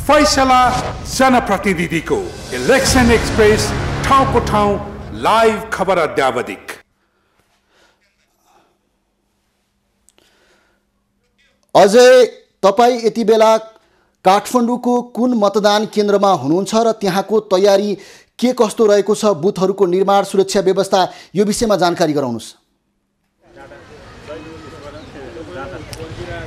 फैसला जनप्रतिनिधिको election express ठाउँको ठाउँ लाइभ खबर अद्यावधिक। अजय, तपाईँ यति बेला काठमाडौँको कुन मतदान केन्द्रमा हुनुहुन्छ र त्यहाँको तयारी के कस्तो रहेको छ, बुथहरूको निर्माण, सुरक्षा व्यवस्था, यो विषयमा जानकारी गराउनुहोस्।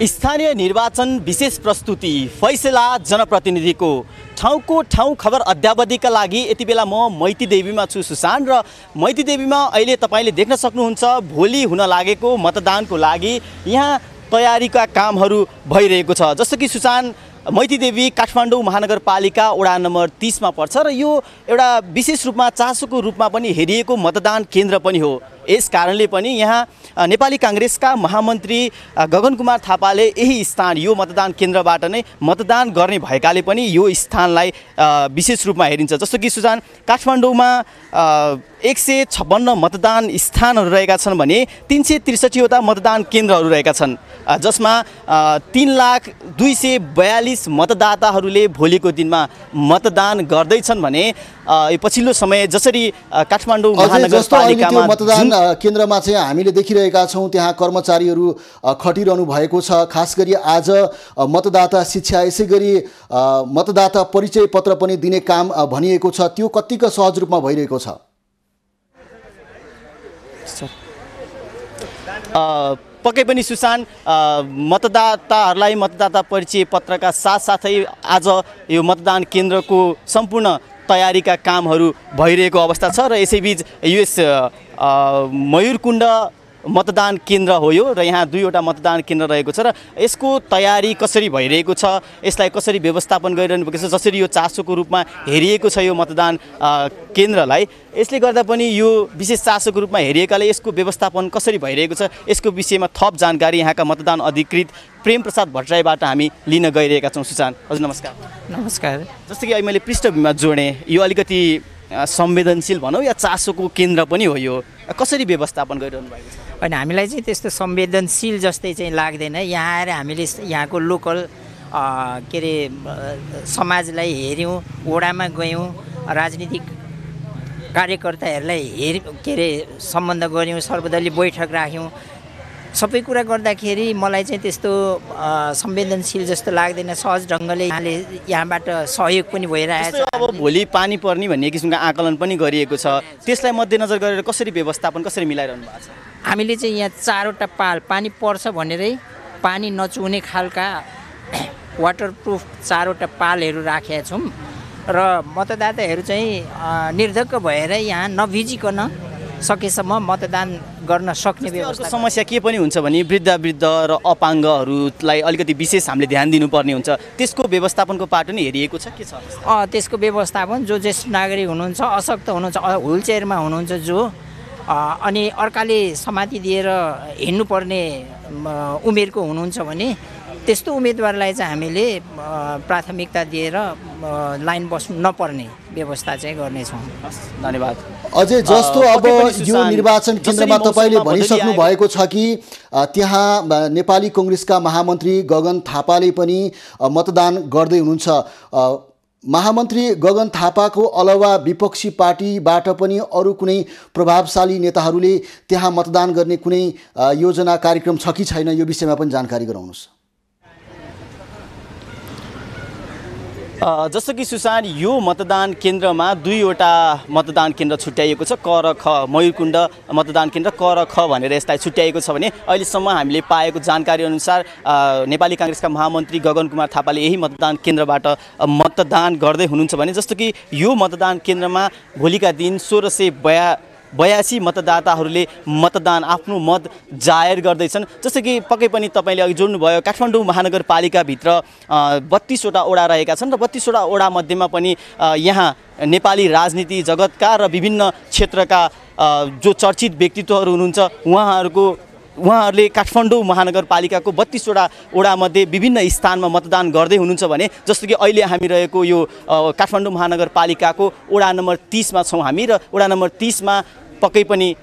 स्थानीय निर्वाचन विशेष प्रस्तुति फैसला जनप्रतिनिधिको ठाउँको ठाउँ खबर अद्यावधिका लागि यति बेला म मैतीदेवीमा छु सुशान्त, र मैतीदेवीमा अहिले तपाईँले देख्न सक्नुहुन्छ भोलि हुन लागेको मतदानको लागि यहाँ तयारीका कामहरू भइरहेको छ। जस्तो कि सुशान्त, मैतीदेवी काठमाडौँ महानगरपालिका वडा नम्बर 30 मा पर्छ र यो एउटा विशेष रूपमा चासोको रूपमा पनि हेरिएको मतदान केन्द्र पनि हो। यस कारणले पनि यहाँ नेपाली कांग्रेसका महामन्त्री गगन कुमार थापाले यही स्थान, यो मतदान केन्द्रबाट नै मतदान गर्ने भएकाले पनि यो स्थानलाई विशेष रूपमा हेरिन्छ। जस्तो कि सुजान, काठमाडौँमा 156 मतदान स्थानहरू रहेका छन् भने 363वटा मतदान केन्द्रहरू रहेका छन्, जसमा 3,02,42 मतदाताहरूले भोलिको दिनमा मतदान गर्दैछन् भने पछिल्लो समय जसरी काठमाडौँ महानगरपालिकामा मतदान केन्द्रमा चाहिँ हामीले देखिरहेका छौँ त्यहाँ कर्मचारीहरू खटिरहनु भएको छ। खास गरी आज मतदाता शिक्षा, यसै गरी मतदाता परिचय पत्र पनि दिने काम भनिएको छ, त्यो कतिको सहज रूपमा भइरहेको छ? पक्कै पनि सुशान्त, मतदाताहरूलाई मतदाता परिचय पत्रका साथसाथै आज यो मतदान केन्द्रको सम्पूर्ण तयारीका कामहरू भइरहेको अवस्था छ र यसैबीच यस मयूरकुण्ड मतदान केन्द्र हो यो, र यहाँ 2वटा मतदान केन्द्र रहेको छ र यसको तयारी कसरी भइरहेको छ, यसलाई कसरी व्यवस्थापन गरिरहनु भएको छ, जसरी यो चासोको रूपमा हेरिएको छ यो मतदान केन्द्रलाई, यसले गर्दा पनि यो विशेष चासोको रूपमा हेरिएकाले यसको व्यवस्थापन कसरी भइरहेको छ, यसको विषयमा थप जानकारी यहाँका मतदान अधिकृत प्रेम प्रसाद भट्टराईबाट हामी लिन गइरहेका छौँ। सुशान्त, हजुर नमस्कार। नमस्कार। जस्तो कि मैले पृष्ठभूमिमा जोडेँ, यो अलिकति संवेदनशील भनौँ या चासोको केन्द्र पनि हो, यो कसरी व्यवस्थापन गरिरहनु भएको छ? होइन, हामीलाई चाहिँ त्यस्तो संवेदनशील जस्तै चाहिँ लाग्दैन। यहाँ आएर हामीले यहाँको लोकल के अरे समाजलाई हेऱ्यौँ, वडामा गयौँ, राजनीतिक कार्यकर्ताहरूलाई के अरे सम्बन्ध गऱ्यौँ, सर्वदलीय बैठक राख्यौँ, सबै कुरा गर्दाखेरि मलाई चाहिँ त्यस्तो संवेदनशील जस्तो लाग्दैन। सहज ढङ्गले यहाँबाट सहयोग पनि भइरहेछ। अब भोलि पानी पर्ने भन्ने किसिमको आकलन पनि गरिएको छ, त्यसलाई मध्यनजर गरेर कसरी व्यवस्थापन कसरी मिलाइरहनु भएको छ? हामीले चाहिँ यहाँ 4वटा पाल पानी पर्छ भनेरै पानी नचुहुने खालका वाटरप्रुफ 4वटा पालहरू राखेका छौँ र मतदाताहरू चाहिँ निर्धक्क भएर यहाँ नभिजिकन सकेसम्म मतदान गर्न सक्ने व्यवस्था। समस्या के पनि हुन्छ भने वृद्ध र अपाङ्गहरूलाई अलिकति विशेष हामीले ध्यान दिनुपर्ने हुन्छ, त्यसको व्यवस्थापनको पाटो नै हेरिएको छ के छ? त्यसको व्यवस्थापन जो ज्येष्ठ नागरिक हुनुहुन्छ, अशक्त हुनुहुन्छ, व्हील चेयरमा हुनुहुन्छ जो, अनि अर्काले समाति दिएर हिँड्नुपर्ने उमेरको हुनुहुन्छ भने त्यस्तो उम्मेदवारलाई चाहिँ हामीले प्राथमिकता दिएर लाइन बस्नु नपर्ने व्यवस्था चाहिँ गर्नेछौँ। धन्यवाद। अझै जस्तो अब यो निर्वाचन केन्द्रमा तपाईँले भनिसक्नु भएको छ कि त्यहाँ नेपाली कांग्रेसका महामन्त्री गगन थापाले पनि मतदान गर्दै हुनुहुन्छ। महामन्त्री गगन थापाको अलावा विपक्षी पार्टीबाट पनि अरू कुनै प्रभावशाली नेताहरूले त्यहाँ मतदान गर्ने कुनै योजना कार्यक्रम छ कि छैन, यो विषयमा पनि जानकारी गराउनुहोस्। जस्तो कि सुशान्त, यो मतदान केन्द्रमा 2वटा मतदान केन्द्र छुट्याइएको छ, क र ख, मयूरकुण्ड मतदान केन्द्र क र ख भनेर यसलाई छुट्याइएको छ भने अहिलेसम्म हामीले पाएको जानकारी अनुसार नेपाली कांग्रेसका महामन्त्री गगन कुमार थापाले यही मतदान केन्द्रबाट मतदान गर्दै हुनुहुन्छ भने जस्तो कि यो मतदान केन्द्रमा भोलिका दिन 1682 मतदाताहरूले मतदान आफ्नो मत जाहेर गर्दैछन्। जस्तो कि पक्कै पनि तपाईँले अघि जोड्नुभयो, काठमाडौँ महानगरपालिकाभित्र 32वटा वडा रहेका छन् र 32वटा वडा मध्येमा पनि यहाँ नेपाली राजनीति जगतका र विभिन्न क्षेत्रका जो चर्चित व्यक्तित्वहरू हुनुहुन्छ उहाँहरूले काठमाडौँ महानगरपालिकाको 32वटा वडामध्ये विभिन्न स्थानमा मतदान गर्दै हुनुहुन्छ भने जस्तो कि अहिले हामी रहेको यो काठमाडौँ महानगरपालिकाको वडा नम्बर 30 मा छौँ हामी, र वडा नम्बर 30 मा पक्कै पनि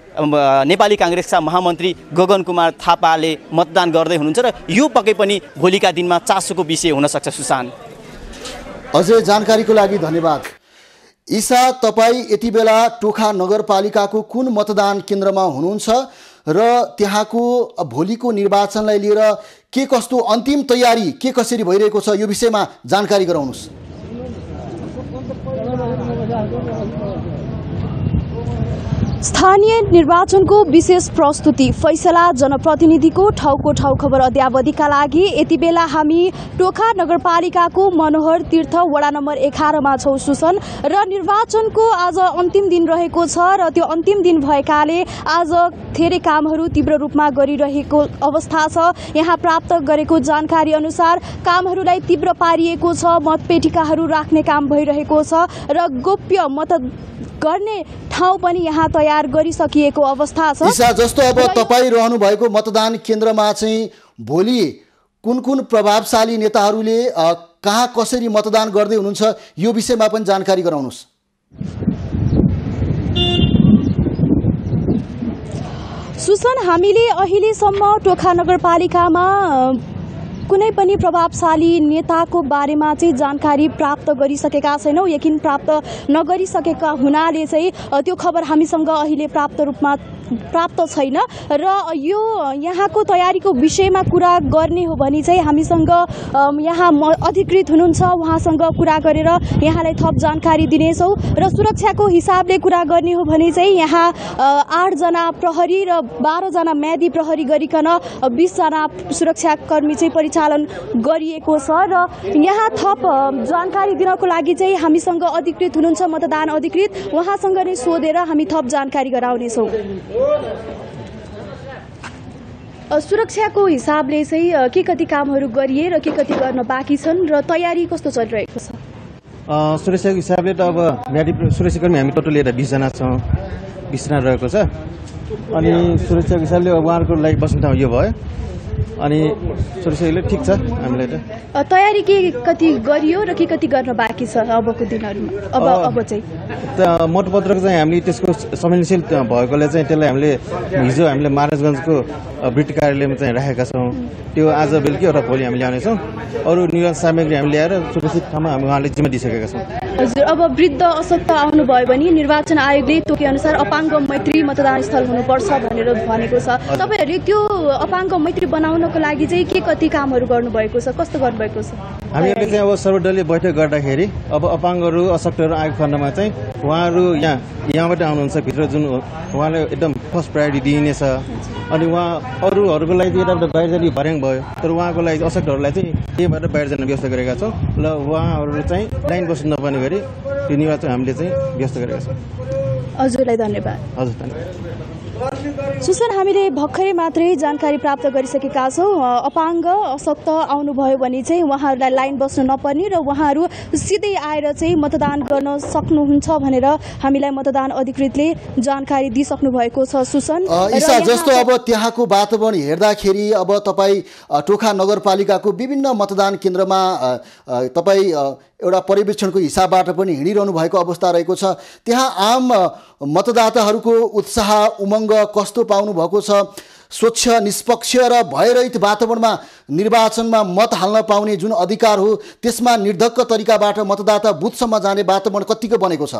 नेपाली कांग्रेसका महामन्त्री गगन कुमार थापाले मतदान गर्दै हुनुहुन्छ र यो पक्कै पनि भोलिका दिनमा चासोको विषय हुन सक्छ। सुशान्त, अझै जानकारीको लागि धन्यवाद। ईसा, तपाईँ यति बेला टोखा नगरपालिकाको कुन मतदान केन्द्रमा हुनुहुन्छ र त्यहाँको भोलिको निर्वाचनलाई लिएर के कस्तो अन्तिम तयारी के कसरी भइरहेको छ यो विषयमा जानकारी गराउनुहोस्। स्थानीय निर्वाचनको विशेष प्रस्तुति फैसला जनप्रतिनिधिको ठाउँको ठाउँ खबर अद्यावधिका लागि यति बेला हामी टोखा नगरपालिकाको मनोहर तीर्थ वडा नम्बर 11 मा छौँ सुसन र निर्वाचनको आज अन्तिम दिन रहेको छ र त्यो अन्तिम दिन भएकाले आज धेरै कामहरू तीव्र रूपमा गरिरहेको अवस्था छ। यहाँ प्राप्त गरेको जानकारी अनुसार कामहरूलाई तीव्र पारिएको छ, मतपेटिकाहरू राख्ने काम भइरहेको छ र गोप्य मत गर्ने ठाउँ पनि यहाँ तयार गरिसकिएको अवस्था छ। ईसा, जस्तो अब तपाईँ रहनु भएको मतदान केन्द्रमा चाहिँ भोलि कुन कुन प्रभावशाली नेताहरूले कहाँ कसरी मतदान गर्दै हुनुहुन्छ यो विषयमा पनि जानकारी गराउनुहोस्। सुसन, हामीले अहिलेसम्म टोखा नगरपालिकामा कुनै पनि प्रभावशाली नेताको बारेमा चाहिँ जानकारी प्राप्त गरिसकेका छैनौँ। यकिन प्राप्त नगरिसकेका हुनाले चाहिँ त्यो खबर हामीसँग अहिले प्राप्त छैन र यो यहाँको तयारीको विषयमा कुरा गर्ने हो भने चाहिँ हामीसँग यहाँ अधिकृत हुनुहुन्छ, उहाँसँग कुरा गरेर यहाँलाई थप जानकारी दिनेछौँ। र सुरक्षाको हिसाबले कुरा गर्ने हो भने चाहिँ यहाँ 8 जना प्रहरी र 12 जना म्यादी प्रहरी गरिकन 20 जना सुरक्षाकर्मी चाहिँ परिचालन गरिएको छ र यहाँ थप जानकारी दिनको लागि चाहिँ हामीसँग अधिकृत हुनुहुन्छ, मतदान अधिकृत, उहाँसँग नै सोधेर हामी थप जानकारी गराउनेछौँ। सुरक्षाको हिसाबले चाहिँ के कति कामहरू गरिए र के कति गर्न बाँकी छन् र तयारी कस्तो चलिरहेको छ? सुरक्षाको हिसाबले त अब सुरक्षाकर्मी हामी टोटल लिएर 20 जना छौँ, 20 जना रहेको छ। अनि सुरक्षाको हिसाबले उहाँहरूको लागि बस्ने ठाउँ यो भयो अनि सुरक्षाले ठिक छ। हामीलाई त तयारी के कति गरियो र के कति गर्न बाँकी छ अबको दिनहरूमा? अब चाहिँ मतपत्रको चाहिँ हामीले त्यसको संवेदनशील भएकोले चाहिँ त्यसलाई हामीले हिजो हामीले महाराजगञ्जको ब्रिट कार्यालयमा चाहिँ राखेका छौँ। त्यो आज बेलुकी र भोलि हामी ल्याउनेछौँ। अरू निर्वाचन सामग्री हामी ल्याएर सुरक्षित ठाउँमा हामी उहाँले जिम्मा दिइसकेका छौँ। हजुर, अब वृद्ध अशक्त आउनुभयो भने निर्वाचन आयोगले तोकेअनुसार अपाङ्ग मैत्री मतदान स्थल हुनुपर्छ भनेर भनेको छ। तपाईँहरूले त्यो अपाङ्ग मैत्री बनाउनको लागि चाहिँ के कति कामहरू गर्नुभएको छ, कस्तो गर्नुभएको छ? हामीहरूले चाहिँ अब सर्वदलीय बैठक गर्दाखेरि अब अपाङ्गहरू अशक्तहरू आएको खण्डमा चाहिँ उहाँहरू यहाँबाट आउनुहुन्छ भित्र, जुन उहाँलाई एकदम फर्स्ट प्रायोरिटी दिइनेछ। अनि उहाँ अरूहरूको लागि चाहिँ यताबाट बाहिर जाने भर्याङ भयो, तर उहाँको लागि अशक्तहरूलाई चाहिँ यहीँबाट बाहिर जाने व्यवस्था गरेका छौँ र उहाँहरू चाहिँ लाइन बस्नु नपर्ने गरी त्यो निर्वाचन हामीले चाहिँ व्यवस्था गरेका छौँ। हजुरलाई धन्यवाद। हजुर, धन्यवाद। सुसन, हामीले भर्खरै मात्रै जानकारी प्राप्त गरिसकेका छौँ। अपाङ्ग अशक्त आउनुभयो भने चाहिँ उहाँहरूलाई लाइन बस्नु नपर्ने र उहाँहरू सिधै आएर चाहिँ मतदान गर्न सक्नुहुन्छ भनेर हामीलाई मतदान अधिकृतले जानकारी दिइसक्नु भएको छ। सुसन, ईसा, जस्तो अब त्यहाँको वातावरण हेर्दाखेरि अब तपाईँ टोखा नगरपालिकाको विभिन्न मतदान केन्द्रमा तपाईँ एउटा पर्यवेक्षणको हिसाबबाट पनि हिँडिरहनु भएको अवस्था रहेको छ। त्यहाँ आम मतदाताहरूको उत्साह उमङ्ग कस्तो पाउनु भएको छ? स्वच्छ, निष्पक्ष र भयरहित वातावरणमा निर्वाचनमा मत हाल्न पाउने जुन अधिकार हो त्यसमा निर्धक्क तरिकाबाट मतदाता बुथसम्म जाने वातावरण कतिको बनेको छ?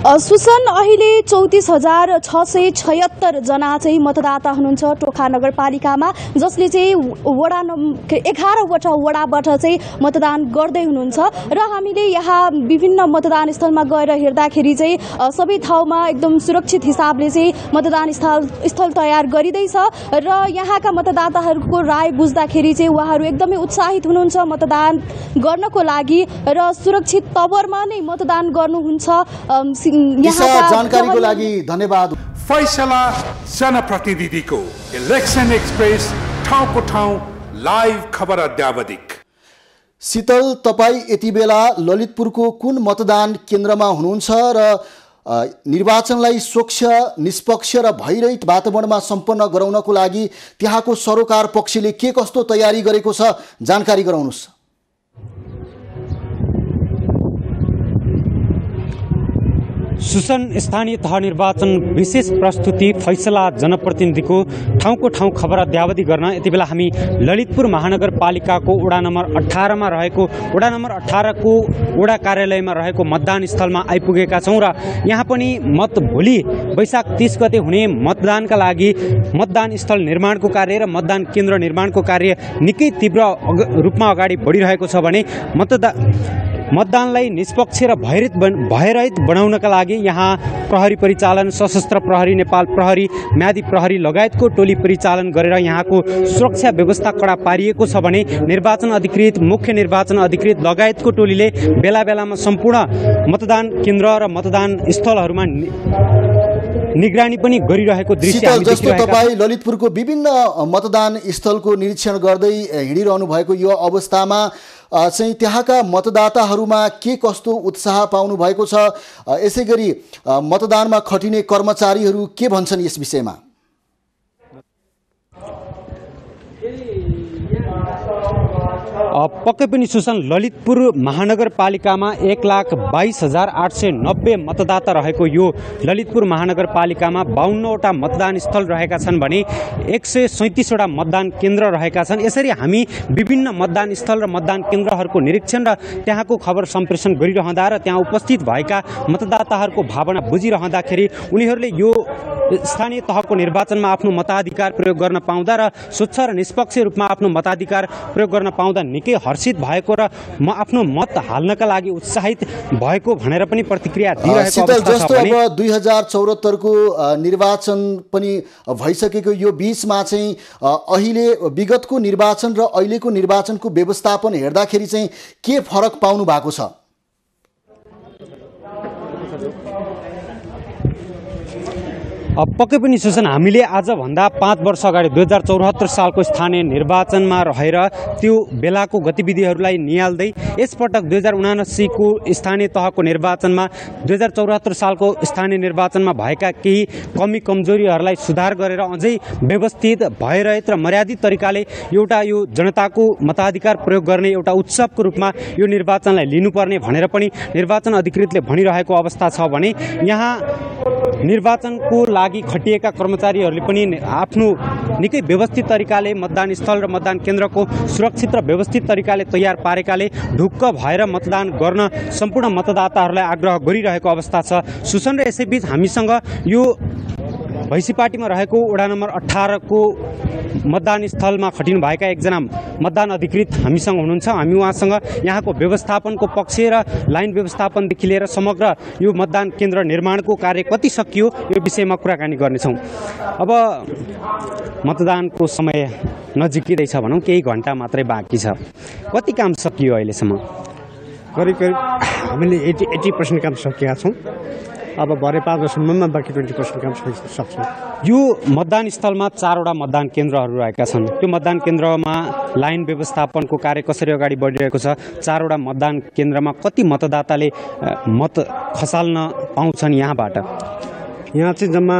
सुसन, अहिले 34,676 जना चाहिँ मतदाता हुनुहुन्छ टोखा नगरपालिकामा, जसले चाहिँ वडा नम्बर 11वटा वडाबाट चाहिँ मतदान गर्दै हुनुहुन्छ। र हामीले यहाँ विभिन्न मतदान स्थलमा गएर हेर्दाखेरि चाहिँ सबै ठाउँमा एकदम सुरक्षित हिसाबले चाहिँ मतदान स्थल तयार गरिँदैछ र यहाँका मतदाताहरूको राय बुझ्दाखेरि चाहिँ उहाँहरू एकदमै उत्साहित हुनुहुन्छ मतदान गर्नको लागि र सुरक्षित तवरमा नै मतदान गर्नुहुन्छ। जानकारीको लागि धन्यवाद। फैसला जनप्रतिनिधिको इलेक्सन एक्सप्रेस, ठाउँको ठाउँ लाइभ खबर अद्यावधिक। शीतल, तपाईँ यति बेला ललितपुरको कुन मतदान केन्द्रमा हुनुहुन्छ र निर्वाचनलाई स्वच्छ, निष्पक्ष र भयरहित वातावरणमा सम्पन्न गराउनको लागि त्यहाँको सरोकार पक्षले के कस्तो तयारी गरेको छ जानकारी गराउनुहोस्। सुसन स्थानीय तह निर्वाचन विशेष प्रस्तुति फैसला जनप्रतिनिधिको ठाउँको ठाउँ खबर अद्यावधि गर्न यति बेला हामी ललितपुर महानगरपालिकाको वडा नम्बर 18 मा रहेको वडा नम्बर 18 को वडा कार्यालयमा रहेको मतदान स्थलमा आइपुगेका छौँ र यहाँ पनि भोलि वैशाख 30 गते हुने मतदानका लागि मतदान स्थल निर्माणको कार्य र मतदान केन्द्र निर्माणको कार्य निकै तीव्र रूपमा अगाडि बढिरहेको छ भने मतदानलाई निष्पक्ष र भयरहित बनाउनका लागि यहाँ प्रहरी परिचालन, सशस्त्र प्रहरी, नेपाल प्रहरी, म्यादी प्रहरी लगायतको टोली परिचालन गरेर यहाँको सुरक्षा व्यवस्था कडा पारिएको छ भने निर्वाचन अधिकृत, मुख्य निर्वाचन अधिकृत लगायतको टोलीले बेला बेलामा सम्पूर्ण मतदान केन्द्र र मतदान स्थलहरूमा निगरानी पनि गरिरहेको दृश्य हामी देखिरहेका छौँ। तपाईँ ललितपुरको विभिन्न मतदान स्थलको निरीक्षण गर्दै हिँडिरहनु भएको यो अवस्थामा चाहिँ त्यहाँका मतदाताहरूमा के कस्तो उत्साह पाउनु भएको छ, यसैगरी मतदानमा खटिने कर्मचारीहरू के भन्छन् यस विषयमा? पक्कै पनि सुसन ललितपुर महानगरपालिकामा 1,22,890 मतदाता रहेको यो ललितपुर महानगरपालिकामा 52वटा मतदान स्थल रहेका छन् भने 137वटा मतदान केन्द्र रहेका छन्। यसरी हामी विभिन्न मतदान स्थल र मतदान केन्द्रहरूको निरीक्षण र त्यहाँको खबर सम्प्रेषण गरिरहँदा र त्यहाँ उपस्थित भएका मतदाताहरूको भावना बुझिरहँदाखेरि उनीहरूले यो स्थानीय तहको निर्वाचनमा आफ्नो मताधिकार प्रयोग गर्न पाउँदा र स्वच्छ र निष्पक्ष रूपमा आफ्नो मताधिकार प्रयोग गर्न पाउँदा निकै हर्षित भएको र म आफ्नो मत हाल्नका लागि उत्साहित भएको भनेर पनि प्रतिक्रिया दिइरहेको अवस्था छ। अब 2074 को निर्वाचन पनि भइसकेको यो बीचमा चाहिँ अहिले विगतको निर्वाचन र अहिलेको निर्वाचनको व्यवस्थापन हेर्दाखेरि चाहिँ के फरक पाउनु भएको छ? पक्कै पनि सुसन हामीले आजभन्दा 5 वर्ष अगाडि 2074 सालको स्थानीय निर्वाचनमा रहेर त्यो बेलाको गतिविधिहरूलाई निहाल्दै यसपटक 2079 को स्थानीय तहको निर्वाचनमा 2074 सालको स्थानीय निर्वाचनमा भएका केही कमी कमजोरीहरूलाई सुधार गरेर अझै व्यवस्थित भयरहित र मर्यादित तरिकाले एउटा यो जनताको मताधिकार प्रयोग गर्ने एउटा उत्सवको रूपमा यो निर्वाचनलाई लिनुपर्ने भनेर पनि निर्वाचन अधिकृतले भनिरहेको अवस्था छ भने यहाँ निर्वाचनको लागि खटिएका कर्मचारीहरूले पनि आफ्नो निकै व्यवस्थित तरिकाले मतदान स्थल र मतदान केन्द्रको सुरक्षित र व्यवस्थित तरिकाले तयार पारेकाले ढुक्क भएर मतदान गर्न सम्पूर्ण मतदाताहरूलाई आग्रह गरिरहेको अवस्था छ। सुसन र यसैबीच हामीसँग यो भैँसीपाटीमा रहेको वडा नम्बर 18 को मतदान स्थलमा खटिनु भएका एकजना मतदान अधिकृत हामीसँग हुनुहुन्छ। हामी उहाँसँग यहाँको व्यवस्थापनको पक्ष र लाइन व्यवस्थापनदेखि लिएर समग्र यो मतदान केन्द्र निर्माणको कार्य कति सकियो यो विषयमा कुराकानी गर्नेछौँ। अब मतदानको समय नजिकिँदैछ भनौँ, केही घन्टा मात्रै बाँकी छ, कति काम सकियो अहिलेसम्म? करिब हामीले 80% काम सकेका छौँ। अब भरे 5 वर्षसम्ममा बाँकी 20% काम सक्छौँ। यो मतदान स्थलमा 4वटा मतदान केन्द्रहरू रहेका छन्। त्यो मतदान केन्द्रमा लाइन व्यवस्थापनको कार्य कसरी अगाडि बढिरहेको छ? 4वटा मतदान केन्द्रमा कति मतदाताले मत खसाल्न पाउँछन् यहाँबाट? यहाँ चाहिँ जम्मा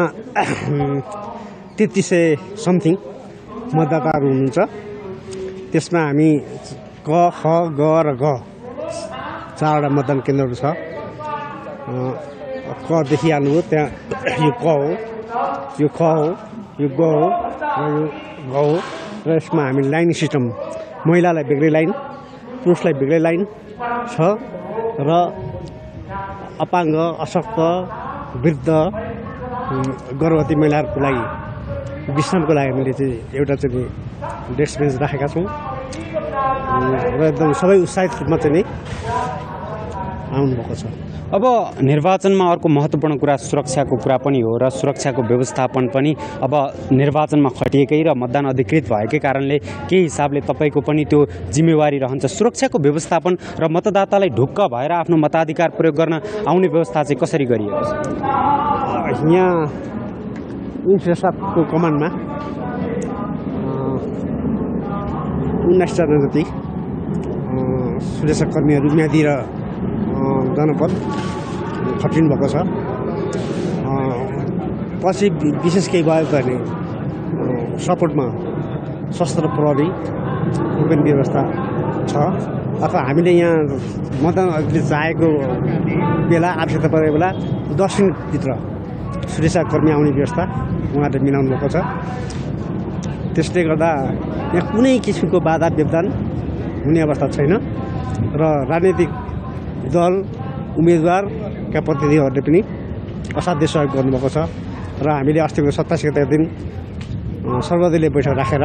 3300 समथिङ मतदाताहरू हुनुहुन्छ। त्यसमा हामी क, ख, ग र घ 4वटा मतदान केन्द्रहरू छ। क देखिहाल्नुभयो, त्यहाँ यो क हो, यो ख हो, यो ग हो र यो घ हो। र यसमा हामी लाइन सिस्टम, महिलालाई बेग्लै लाइन, पुरुषलाई बेग्लै लाइन छ र अपाङ्ग, अशक्त, वृद्ध, गर्भवती महिलाहरूको लागि विश्रामको लागि हामीले चाहिँ एउटा चाहिँ डेस्क बेन्च राखेका छौँ र एकदम सबै उत्साहित रूपमा चाहिँ आउनुभएको छ। अब निर्वाचनमा अर्को महत्त्वपूर्ण कुरा सुरक्षाको कुरा पनि हो र सुरक्षाको व्यवस्थापन पनि अब निर्वाचनमा खटिएकै र मतदान अधिकृत भएकै कारणले केही हिसाबले तपाईँको पनि त्यो जिम्मेवारी रहन्छ। सुरक्षाको व्यवस्थापन र मतदातालाई ढुक्क भएर आफ्नो मताधिकार प्रयोग गर्न आउने व्यवस्था चाहिँ कसरी गरिएको छ? यहाँ इन्फेसापको कमानमा 19 जना जति सुरक्षाकर्मीहरू म्यादी र जनपद खटिनु भएको छ। पछि विशेष केही भयो भने सपोर्टमा सशस्त्र प्रहरी, गोपन व्यवस्था छ अथवा हामीले यहाँ मतदान अधिकारी चाहेको बेला आवश्यकता परेको बेला 10 दिनभित्र सुरक्षाकर्मी आउने व्यवस्था उहाँहरूले मिलाउनु भएको छ। त्यसले गर्दा यहाँ कुनै किसिमको बाधा व्यवधान हुने अवस्था छैन र राजनीतिक दल उम्मेदवारका प्रतिनिधिहरूले पनि असाध्य सहयोग गर्नुभएको छ र हामीले अस्तिको 27 गतेको दिन सर्वदलीय बैठक राखेर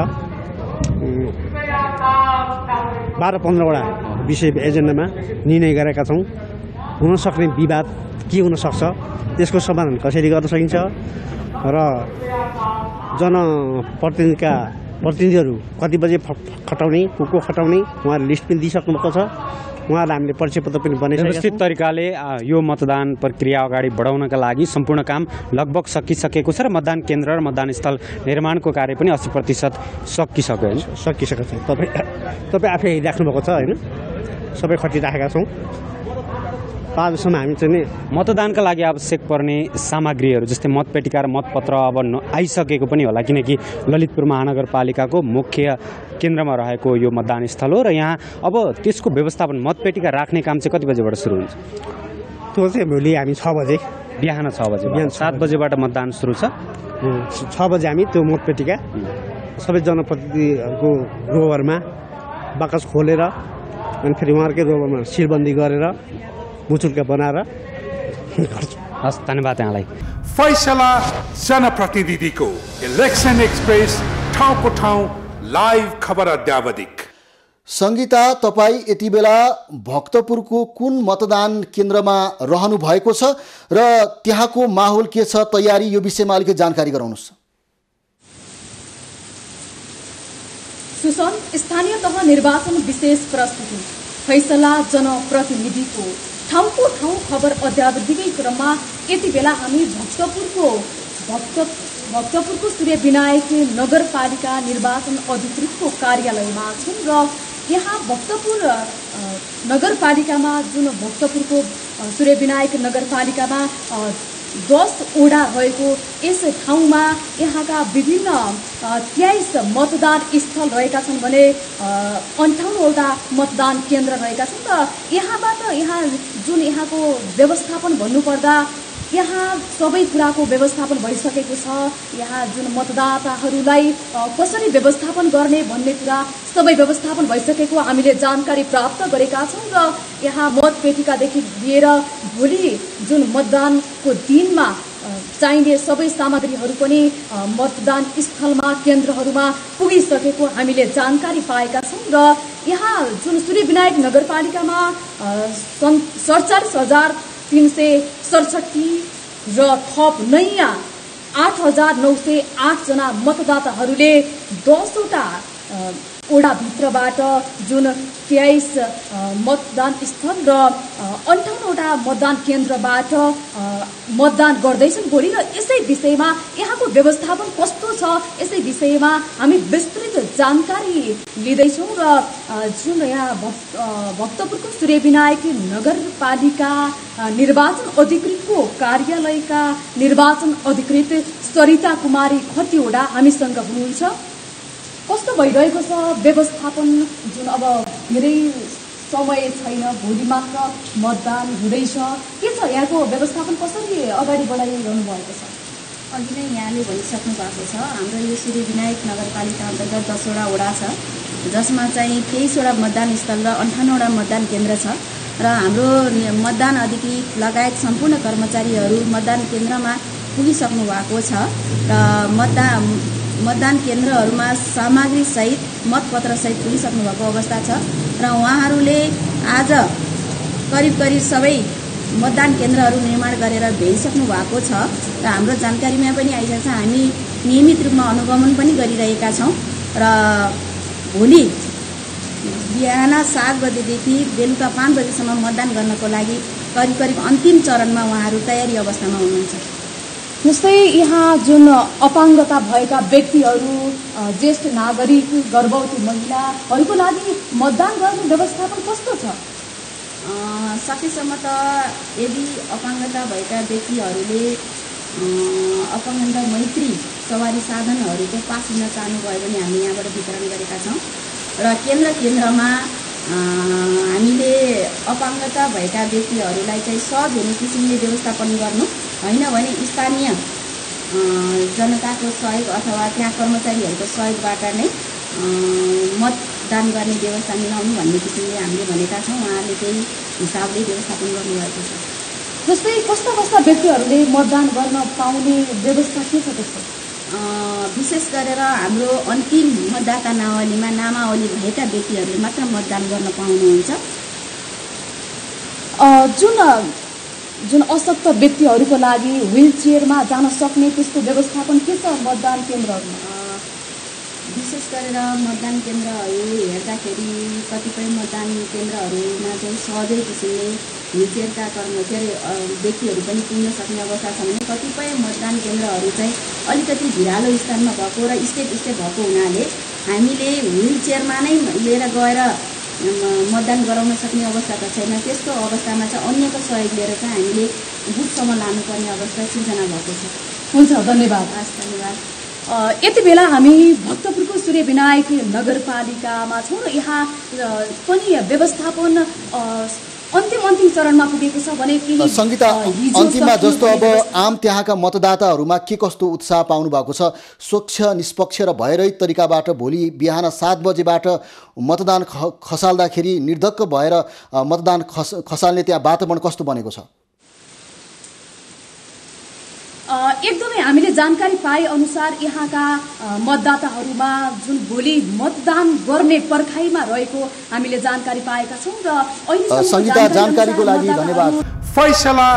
12-15वटा विषय एजेन्डामा निर्णय गरेका छौँ। हुनसक्ने विवाद के हुन सक्छ, त्यसको समाधान कसरी गर्न सकिन्छ र प्रतिनिधिहरू कति बजे खटाउने, को खटाउने उहाँहरूले लिस्ट पनि दिइसक्नु भएको छ। उहाँहरूलाई हामीले परिचय पत्र पनि बनाइसकेका छौँ। व्यवस्थित तरिकाले यो मतदान प्रक्रिया अगाडि बढाउनका लागि सम्पूर्ण काम लगभग सकिसकेको छ र मतदान केन्द्र र मतदान स्थल निर्माणको कार्य पनि 80% सकिसक्यो होइन? सकिसकेको छ। तपाईँ आफै हेरिराख्नु भएको छ होइन? सबै खटिराखेका छौँ। आजसम्म हामी चाहिँ नि मतदानका लागि आवश्यक पर्ने सामग्रीहरू जस्तै मतपेटिका र मतपत्र अब आइसकेको पनि होला, किनकि ललितपुर महानगरपालिकाको मुख्य केन्द्रमा रहेको यो मतदान स्थल हो र यहाँ अब त्यसको व्यवस्थापन मतपेटिका राख्ने काम चाहिँ कति बजेबाट सुरु हुन्छ? त्यो चाहिँ भोलि हामी 6 बजे बिहान 6 बजे, बिहान 7 बजेबाट मतदान सुरु छ। 6 बजे हामी त्यो मतपेटिका सबै जनप्रतिनिधिहरूको रोभरमा बाकस खोलेर अनि फेरि उहाँहरूकै रोभरमा सिलबन्दी गरेर मुचुल्का बनाएर हस्, धन्यवाद यहाँलाई। फैसला जनप्रतिनिधिको इलेक्सन एक्सप्रेस ठाउँको ठाउँ लाइभ खबर अद्यावधिक। सङ्गीता, तपाईँ यति बेला भक्तपुरको कुन मतदान केन्द्रमा रहनु भएको छ र त्यहाँको माहौल के छ, तयारी, यो विषयमा अलिकति जानकारी गराउनुहोस्। सुसन, स्थानीय तह निर्वाचन विशेष प्रस्तुति फैसला जनप्रतिनिधिको ठाउँको ठाउँ खबर अद्यावधिकै क्रममा यति बेला हामी भक्तपुरको सूर्य विनायक नगरपालिका निर्वाचन अधिकृतको कार्यालयमा छौँ र यहाँ भक्तपुर नगरपालिकामा जुन भक्तपुरको सूर्य विनायक नगरपालिकामा 10 वडा रहेको यस ठाउँमा यहाँका विभिन्न 23 मतदान स्थल रहेका छन् भने 58वटा मतदान केन्द्र रहेका छन् र यहाँबाट यहाँको व्यवस्थापन भन्नुपर्दा यहाँ सबै कुराको व्यवस्थापन भइसकेको छ। यहाँ जुन मतदाताहरूलाई कसरी व्यवस्थापन गर्ने भन्ने कुरा सबै व्यवस्थापन भइसकेको हामीले जानकारी प्राप्त गरेका छौँ र यहाँ मतपेटिकादेखि लिएर भोलि जुन मतदानको दिनमा चाहिने सबै सामग्रीहरू पनि मतदान स्थलमा केन्द्रहरूमा पुगिसकेको हामीले जानकारी पाएका छौँ र यहाँ जुन सूर्य विनायक नगरपालिकामा 47,367 र थप नयाँ 8,908 जना मतदाताहरूले 10वटा वडाभित्रबाट जुन 23 मतदान स्थल र 58वटा मतदान केन्द्रबाट मतदान गर्दैछन् भोलि र यसै विषयमा यहाँको व्यवस्थापन कस्तो छ यसै विषयमा हामी विस्तृत जानकारी लिँदैछौँ र जुन यहाँ भक्तपुरको सूर्य विनायक नगरपालिका निर्वाचन अधिकृतको कार्यालयका निर्वाचन अधिकृत सरिता कुमारी खतिवडा हामीसँग हुनुहुन्छ। कस्तो भइरहेको छ व्यवस्थापन? जुन अब धेरै समय छैन, भोलि मात्र मतदान हुँदैछ, के छ यहाँको व्यवस्थापन, कसरी अगाडि बढाइरहनु भएको छ? अघि नै यहाँले भनिसक्नु भएको छ, हाम्रो यो सूर्य विनायक नगरपालिका अन्तर्गत 10वटा वडा छ, जसमा चाहिँ 23वटा मतदान स्थल र 58वटा मतदान केन्द्र छ र हाम्रो मतदान अधिकृत लगायत सम्पूर्ण कर्मचारीहरू मतदान केन्द्रमा पुगिसक्नु भएको छ र मतदान केन्द्रहरूमा सामग्रीसहित मतपत्रसहित पुगिसक्नु भएको अवस्था छ र उहाँहरूले आज करिब सबै मतदान केन्द्रहरू निर्माण गरेर भ्याइसक्नु भएको छ र हाम्रो जानकारीमा पनि आइसकेको छ। हामी नियमित रूपमा अनुगमन पनि गरिरहेका छौँ र भोलि बिहान 7 बजेदेखि बेलुका 5 बजेसम्म मतदान गर्नको लागि करिब अन्तिम चरणमा उहाँहरू तयारी अवस्थामा हुनुहुन्छ। जस्तै यहाँ जुन अपाङ्गता भएका व्यक्तिहरू, ज्येष्ठ नागरिक, गर्भवती महिलाहरूको लागि मतदान गर्ने व्यवस्थापन कस्तो छ? सकेसम्म त यदि अपाङ्गता भएका व्यक्तिहरूले अपाङ्गता मैत्री सवारी साधनहरूको पास लिन चाहनुभयो भने हामी यहाँबाट वितरण गरेका छौँ र केन्द्रमा हामीले अपाङ्गता भएका व्यक्तिहरूलाई चाहिँ सहज हुने किसिमले व्यवस्थापन गर्नु होइन भने स्थानीय जनताको सहयोग अथवा त्यहाँ कर्मचारीहरूको सहयोगबाट नै मतदान गर्ने व्यवस्था मिलाउनु भन्ने किसिमले हामीले भनेका छौँ। उहाँहरूले त्यही हिसाबले व्यवस्थापन गर्नुभएको छ। जस्तै कस्ता कस्ता व्यक्तिहरूले मतदान गर्न पाउने व्यवस्था के छ त्यस्तो? विशेष गरेर हाम्रो अन्तिम मतदाता नावलीमा नामावली भएका व्यक्तिहरूले मात्र मतदान गर्न पाउनुहुन्छ। जुन अशक्त व्यक्तिहरूको लागि व्हील चेयरमा जान सक्ने त्यस्तो व्यवस्थापन के छ मतदान केन्द्रहरूमा? विशेष गरेर मतदान केन्द्रहरू हेर्दाखेरि कतिपय मतदान केन्द्रहरूमा चाहिँ सहजै किसिमले व्हीलचेयरका व्यक्तिहरू पनि पुग्न सक्ने अवस्था छ भने कतिपय मतदान केन्द्रहरू चाहिँ अलिकति भिरालो स्थानमा भएको र स्टेप भएको हुनाले हामीले व्हीलचेयरमा नै लिएर गएर मतदान गराउन सक्ने अवस्था त छैन। त्यस्तो अवस्थामा चाहिँ अन्यको सहयोग लिएर चाहिँ हामीले बुथसम्म लानुपर्ने अवस्था सिर्जना भएको छ। हुन्छ, धन्यवाद। धन्यवाद। यति बेला हामी भक्तपुरको सूर्य विनायक नगरपालिकामा छौँ र यहाँ पनि व्यवस्थापन अन्तिम चरणमा पुगेको छ भने केही संगीता अन्तिममा जस्तो अब आम त्यहाँका मतदाताहरूमा के कस्तो उत्साह पाउनु भएको छ? स्वच्छ निष्पक्ष र भयरहित तरिकाबाट भोलि बिहान 7 बजेबाट मतदान खसाल्दाखेरि निर्धक्क भएर मतदान खसाल्ने त्यहाँ वातावरण कस्तो बनेको छ? एकदमै हामीले जानकारी पाए अनुसार यहाँका मतदाताहरूमा जुन भोलि मतदान गर्ने पर्खाइमा रहेको हामीले जानकारी पाएका छौँ र अहिले संगीता जानकारीको लागि धन्यवाद। फैसला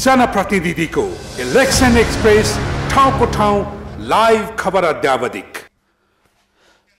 जनप्रतिनिधिको इलेक्सन एक्सप्रेस ठाउँको ठाउँ लाइभ खबर अद्यावधिक।